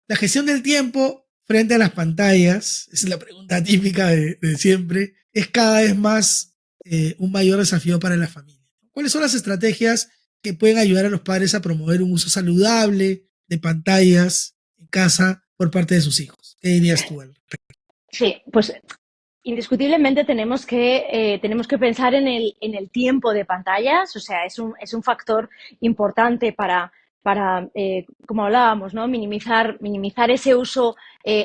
La gestión del tiempo frente a las pantallas, esa es la pregunta típica de siempre, es cada vez más un mayor desafío para la familia. ¿Cuáles son las estrategias que pueden ayudar a los padres a promover un uso saludable de pantallas en casa por parte de sus hijos? ¿Qué dirías tú al respecto? Sí, pues indiscutiblemente tenemos que pensar en el tiempo de pantallas, o sea, es un factor importante para como hablábamos, ¿no? Minimizar ese uso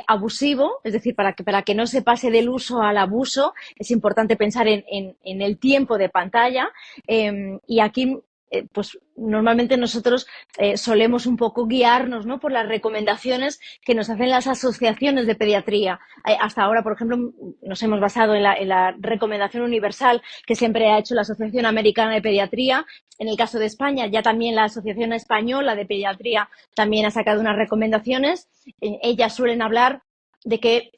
abusivo, es decir, para que no se pase del uso al abuso, es importante pensar en el tiempo de pantalla. Y aquí pues normalmente nosotros solemos un poco guiarnos, ¿no? Por las recomendaciones que nos hacen las asociaciones de pediatría. Hasta ahora, por ejemplo, nos hemos basado en la recomendación universal que siempre ha hecho la Asociación Americana de Pediatría. En el caso de España, ya también la Asociación Española de Pediatría también ha sacado unas recomendaciones. Ellas suelen hablar de que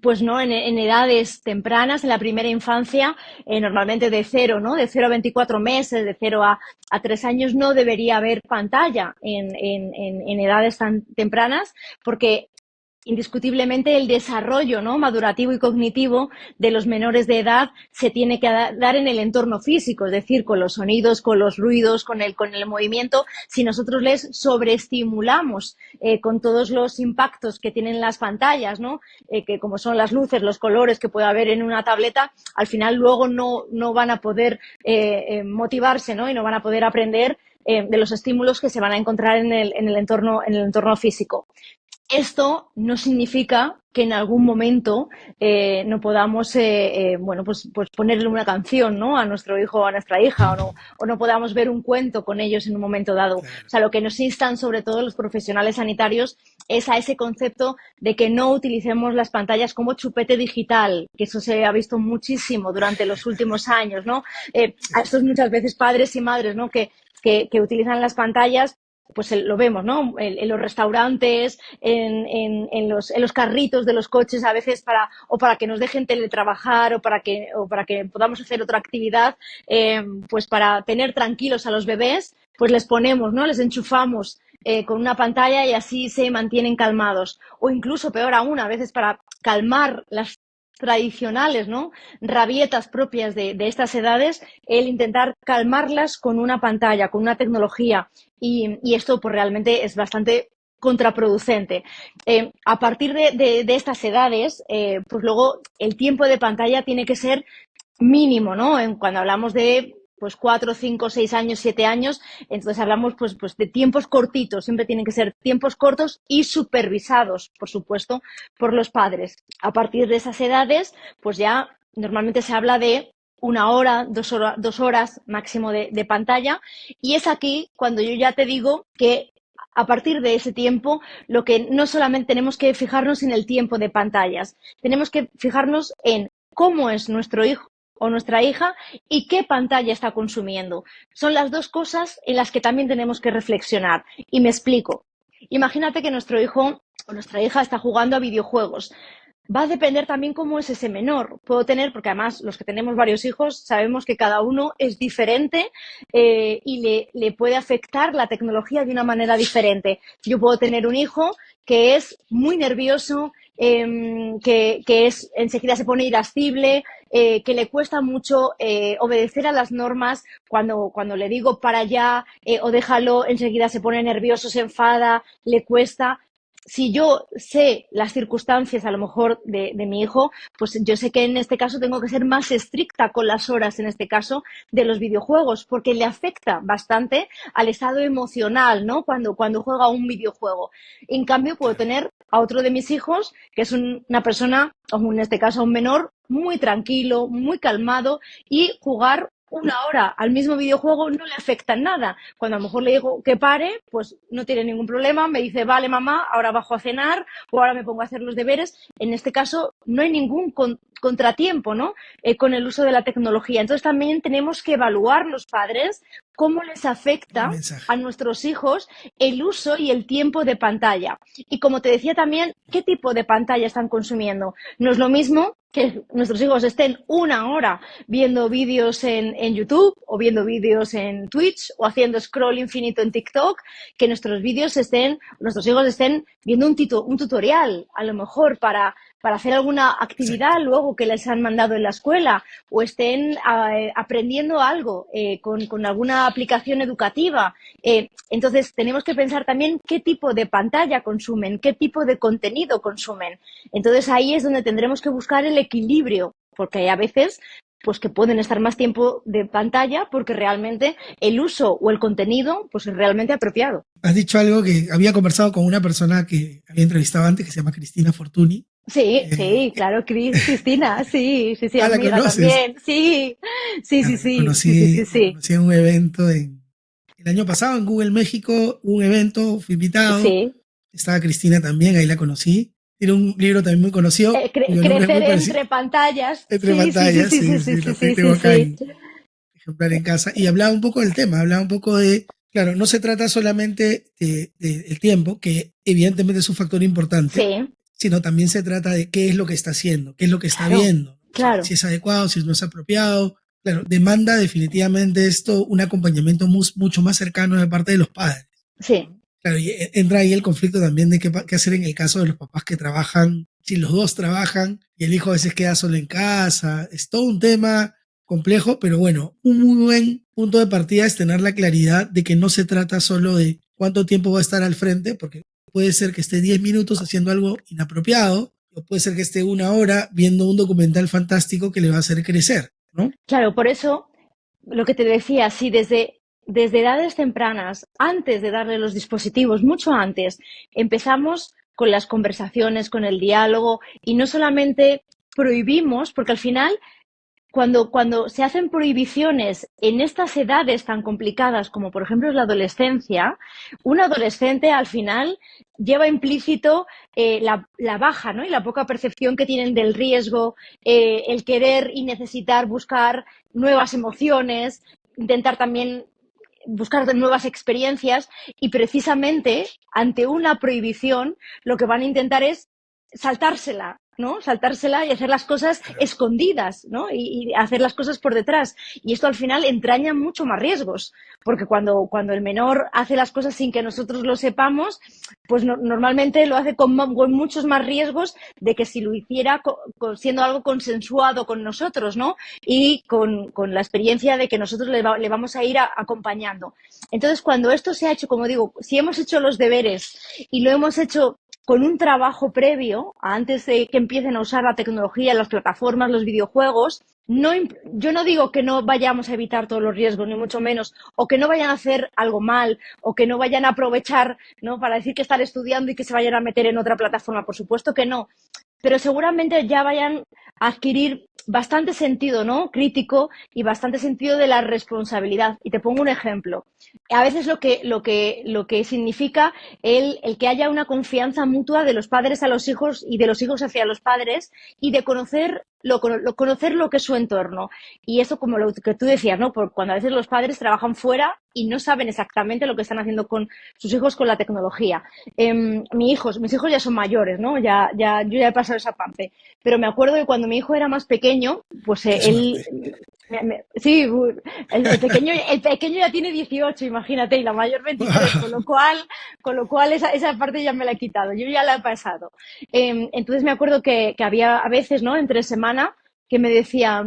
pues no, en edades tempranas, en la primera infancia, normalmente de cero, ¿no? De 0 a 24 meses, de 0 a 3 años, no debería haber pantalla en edades tan tempranas, porque indiscutiblemente el desarrollo, ¿no? Madurativo y cognitivo de los menores de edad se tiene que dar en el entorno físico, es decir, con los sonidos, con los ruidos, con el movimiento. Si nosotros les sobreestimulamos con todos los impactos que tienen las pantallas, ¿no? Que como son las luces, los colores que puede haber en una tableta, al final luego no van a poder motivarse, ¿no? Y no van a poder aprender de los estímulos que se van a encontrar en el entorno físico. Esto no significa que en algún momento no podamos bueno, pues ponerle una canción, ¿no? A nuestro hijo o a nuestra hija, o no podamos ver un cuento con ellos en un momento dado. O Claro. sea, lo que nos instan sobre todo los profesionales sanitarios es a ese concepto de que no utilicemos las pantallas como chupete digital, que eso se ha visto muchísimo durante los últimos años, ¿no? Sí, A estos muchas veces padres y madres, ¿no? Que utilizan las pantallas, pues lo vemos, ¿no? En los restaurantes, en los carritos de los coches, a veces para que nos dejen teletrabajar o para que podamos hacer otra actividad, pues para tener tranquilos a los bebés, pues les ponemos, ¿no? Les enchufamos con una pantalla y así se mantienen calmados. O incluso, peor aún, a veces para calmar las tradicionales, ¿no? Rabietas propias de estas edades, el intentar calmarlas con una pantalla, con una tecnología. Y esto pues realmente es bastante contraproducente. A partir de estas edades, pues luego el tiempo de pantalla tiene que ser mínimo, ¿no? Cuando hablamos de pues 4, 5, 6 años, 7 años, entonces hablamos pues de tiempos cortitos, siempre tienen que ser tiempos cortos y supervisados, por supuesto, por los padres. A partir de esas edades, pues ya normalmente se habla de 1 hora, 2 horas máximo de pantalla, y es aquí cuando yo ya te digo que a partir de ese tiempo, lo que no solamente tenemos que fijarnos en el tiempo de pantallas, tenemos que fijarnos en cómo es nuestro hijo o nuestra hija y qué pantalla está consumiendo. Son las dos cosas en las que también tenemos que reflexionar. Y me explico. Imagínate que nuestro hijo o nuestra hija está jugando a videojuegos. Va a depender también cómo es ese menor. Puedo tener, porque además los que tenemos varios hijos sabemos que cada uno es diferente y le puede afectar la tecnología de una manera diferente. Yo puedo tener un hijo que es muy nervioso, que es, enseguida se pone irascible, que le cuesta mucho obedecer a las normas. Cuando le digo para allá o déjalo, enseguida se pone nervioso, se enfada, le cuesta. Si yo sé las circunstancias a lo mejor de mi hijo, pues yo sé que en este caso tengo que ser más estricta con las horas, en este caso, de los videojuegos, porque le afecta bastante al estado emocional, ¿no? Cuando juega un videojuego. En cambio, puedo claro. tener a otro de mis hijos, que es una persona, o en este caso un menor, muy tranquilo, muy calmado, y jugar 1 hora al mismo videojuego no le afecta en nada. Cuando a lo mejor le digo que pare, pues no tiene ningún problema, me dice, vale mamá, ahora bajo a cenar o ahora me pongo a hacer los deberes. En este caso no hay ningún contratiempo, ¿no? Con el uso de la tecnología. Entonces también tenemos que evaluar los padres cómo les Buen afecta a mensaje. nuestros hijos el uso y el tiempo de pantalla. Y como te decía también, ¿qué tipo de pantalla están consumiendo? No es lo mismo que nuestros hijos estén una hora viendo vídeos en YouTube o viendo vídeos en Twitch o haciendo scroll infinito en TikTok, que nuestros hijos estén viendo un tutorial, a lo mejor para hacer alguna Exacto. actividad luego que les han mandado en la escuela o estén aprendiendo algo con alguna aplicación educativa. Entonces, tenemos que pensar también qué tipo de pantalla consumen, qué tipo de contenido consumen. Entonces, ahí es donde tendremos que buscar el equilibrio, porque hay a veces pues que pueden estar más tiempo de pantalla porque realmente el uso o el contenido pues es realmente apropiado. Has dicho algo que había conversado con una persona que había entrevistado antes, que se llama Cristina Fortuny. Sí, Eh, sí, claro, Cristina, sí, sí, sí, la amiga conoces. también, sí, sí, sí, Claro, sí, sí, sí, sí, la sí, conocí en un evento el año pasado en Google México, hubo un evento, fui invitado, sí. estaba Cristina también, ahí la conocí. Tiene un libro también muy conocido, cuyo nombre es muy Crecer parecido, entre pantallas, Entre sí, sí, sí, pantallas, sí, sí, sí, sí, sí, sí, lo sí, tengo sí, acá sí, en ejemplar en casa, y hablaba un poco del tema, hablaba un poco de, claro, no se trata solamente del tiempo, que evidentemente es un factor importante, sí, sino también se trata de qué es lo que está haciendo, qué es lo que está claro, viendo, claro, si es adecuado, si no es apropiado. Claro, demanda definitivamente esto un acompañamiento mucho más cercano de parte de los padres. sí. Claro, y entra ahí el conflicto también de qué hacer en el caso de los papás que trabajan, si los dos trabajan y el hijo a veces queda solo en casa. Es todo un tema complejo, pero bueno, un muy buen punto de partida es tener la claridad de que no se trata solo de cuánto tiempo va a estar al frente, porque puede ser que esté 10 minutos haciendo algo inapropiado, o puede ser que esté una hora viendo un documental fantástico que le va a hacer crecer, ¿no? Claro, por eso lo que te decía, si desde edades tempranas, antes de darle los dispositivos, mucho antes, empezamos con las conversaciones, con el diálogo y no solamente prohibimos, porque al final cuando se hacen prohibiciones en estas edades tan complicadas como por ejemplo es la adolescencia, un adolescente al final lleva implícito la baja, ¿no? Y la poca percepción que tienen del riesgo, el querer y necesitar buscar nuevas emociones, intentar también buscar de nuevas experiencias y precisamente ante una prohibición lo que van a intentar es saltársela, ¿no? Saltársela y hacer las cosas Claro. escondidas, ¿no? Y hacer las cosas por detrás. Y esto al final entraña mucho más riesgos, porque cuando el menor hace las cosas sin que nosotros lo sepamos, pues normalmente lo hace con muchos más riesgos de que si lo hiciera siendo algo consensuado con nosotros, ¿no? Y con la experiencia de que nosotros le vamos a ir acompañando. Entonces, cuando esto se ha hecho, como digo, si hemos hecho los deberes y lo hemos hecho con un trabajo previo, antes de que empiecen a usar la tecnología, las plataformas, los videojuegos, yo no digo que no vayamos a evitar todos los riesgos, ni mucho menos, o que no vayan a hacer algo mal, o que no vayan a aprovechar, ¿no? Para decir que están estudiando y que se vayan a meter en otra plataforma. Por supuesto que no, pero seguramente ya vayan a adquirir bastante sentido, ¿no? Crítico y bastante sentido de la responsabilidad. Y te pongo un ejemplo. A veces lo que significa el que haya una confianza mutua de los padres a los hijos y de los hijos hacia los padres y de conocer lo que es su entorno. Y eso, como lo que tú decías, ¿no? Cuando a veces los padres trabajan fuera y no saben exactamente lo que están haciendo con sus hijos con la tecnología. Mis hijos ya son mayores, ¿no? Yo ya he pasado esa parte. Pero me acuerdo que cuando mi hijo era más pequeño, pues Qué él, suerte. sí, el pequeño ya tiene 18, imagínate, y la mayor 23, con lo cual esa parte ya me la he quitado, yo ya la he pasado. Entonces me acuerdo que había a veces, ¿no? Entre semana que me decía,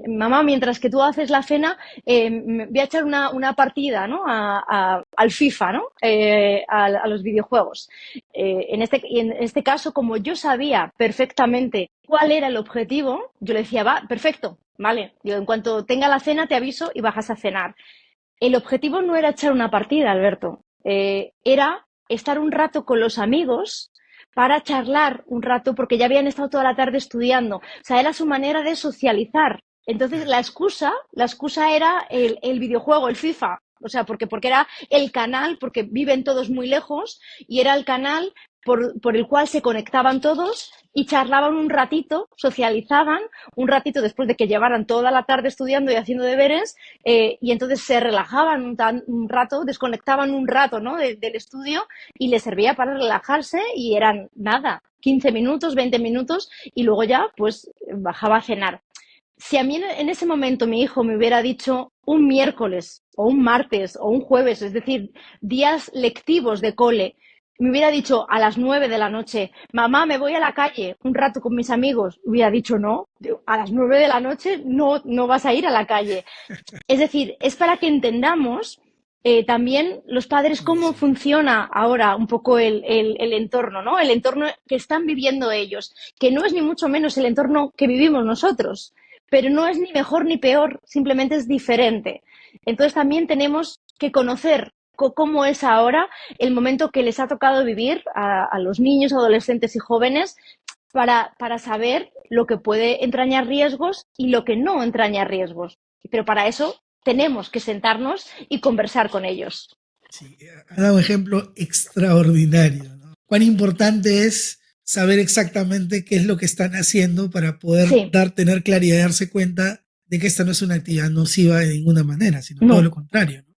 mamá, mientras que tú haces la cena, voy a echar una partida, ¿no? Al FIFA, ¿no? A los videojuegos. En este caso, como yo sabía perfectamente cuál era el objetivo, yo le decía, va, perfecto, vale. Digo, en cuanto tenga la cena, te aviso y bajas a cenar. El objetivo no era echar una partida, Alberto. Era estar un rato con los amigos para charlar un rato, porque ya habían estado toda la tarde estudiando. O sea, era su manera de socializar. Entonces, Claro. la excusa era el videojuego, el FIFA. O sea, porque era el canal, porque viven todos muy lejos, y era el canal por el cual se conectaban todos y charlaban un ratito, socializaban un ratito después de que llevaran toda la tarde estudiando y haciendo deberes, y entonces se relajaban un rato, desconectaban un rato, ¿no? del estudio, y les servía para relajarse, y eran nada, 15 minutos, 20 minutos, y luego ya pues bajaba a cenar. Si a mí en ese momento mi hijo me hubiera dicho un miércoles o un martes o un jueves, es decir, días lectivos de cole, me hubiera dicho a las 9 de la noche, mamá, me voy a la calle un rato con mis amigos, hubiera dicho no, a las 9 de la noche no vas a ir a la calle. Es decir, es para que entendamos también los padres cómo Sí. funciona ahora un poco el entorno, ¿no? El entorno que están viviendo ellos, que no es ni mucho menos el entorno que vivimos nosotros, pero no es ni mejor ni peor, simplemente es diferente. Entonces también tenemos que conocer cómo es ahora el momento que les ha tocado vivir a los niños, adolescentes y jóvenes para saber lo que puede entrañar riesgos y lo que no entraña riesgos. Pero para eso tenemos que sentarnos y conversar con ellos. Sí, ha dado un ejemplo extraordinario, ¿no? Cuán importante es saber exactamente qué es lo que están haciendo para poder Sí, tener claridad y darse cuenta de que esta no es una actividad nociva de ninguna manera, sino todo lo no, contrario, ¿no?